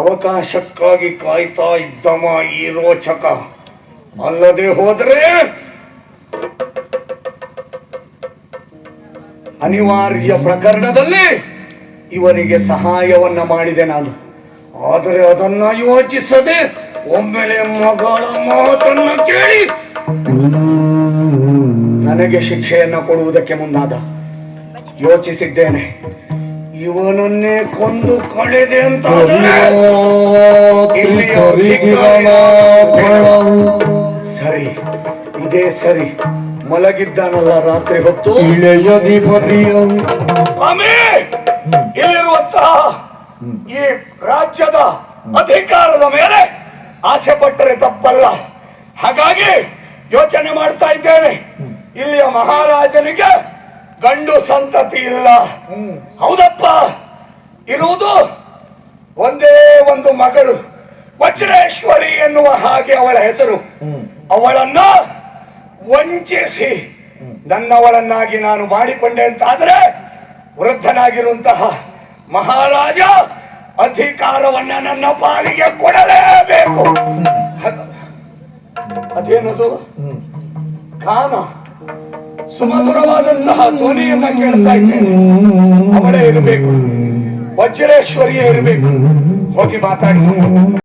ಅವಕಾಶಕ್ಕಾಗಿ ಕಾಯ್ತಾ ಇದ್ದವ ಈ ರೋಚಕ. ಅಲ್ಲದೆ ಹೋದ್ರೆ ಅನಿವಾರ್ಯ ಪ್ರಕರಣದಲ್ಲಿ ಇವನಿಗೆ ಸಹಾಯವನ್ನ ಮಾಡಿದೆ ನಾನು. ಆದರೆ ಅದನ್ನ ಯೋಚಿಸದೆ ಒಮ್ಮೆಲೆ ಮಗಳ ಮಾತನ್ನ ಕೇಳಿ ನನಗೆ ಶಿಕ್ಷೆಯನ್ನ ಕೊಡುವುದಕ್ಕೆ ಮುಂದಾದ. ಯೋಚಿಸಿದ್ದೇನೆ, ಇವನನ್ನೇ ಕೊಂದು ಕಳೆದೆ ಅಂತ ಸರಿ, ಇದೇ ಸರಿ. ಮಲಗಿದ್ದಾನಲ್ಲ ರಾತ್ರಿ ಹೊತ್ತು ಇಲ್ಲಿರುವಂತಹ ಈ ರಾಜ್ಯದ ಅಧಿಕಾರದ ಮೇಲೆ ಆಸೆ ಪಟ್ಟರೆ ತಪ್ಪಲ್ಲ. ಹಾಗಾಗಿ ಯೋಚನೆ ಮಾಡ್ತಾ ಇದ್ದೇನೆ, ಇಲ್ಲಿಯ ಮಹಾರಾಜನಿಗೆ ಗಂಡು ಸಂತತಿ ಇಲ್ಲ. ಹೌದಪ್ಪ, ಇರುವುದು ಒಂದೇ ಒಂದು ಮಗಳು, ವಜ್ರೇಶ್ವರಿ ಎನ್ನುವ ಹಾಗೆ ಅವಳ ಹೆಸರು. ಅವಳನ್ನ ವಂಚಿಸಿ ನನ್ನವಳನ್ನಾಗಿ ನಾನು ಮಾಡಿಕೊಂಡೆ ಅಂತಾದ್ರೆ ವೃದ್ಧನಾಗಿರುವಂತಹ ಮಹಾರಾಜ ಅಧಿಕಾರವನ್ನ ನನ್ನ ಪಾಲಿಗೆ ಕೊಡಲೇಬೇಕು. ಅದೇನದು ಗಾನ, ಸುಮಧುರವಾದಂತಹ ಧ್ವನಿಯನ್ನ ಕೇಳ್ತಾ ಇದ್ದೇನೆ. ಅವಳೇ ಇರಬೇಕು, ವಜ್ರೇಶ್ವರಿಯೇ ಇರಬೇಕು. ಹೋಗಿ ಮಾತಾಡಿಸಿ.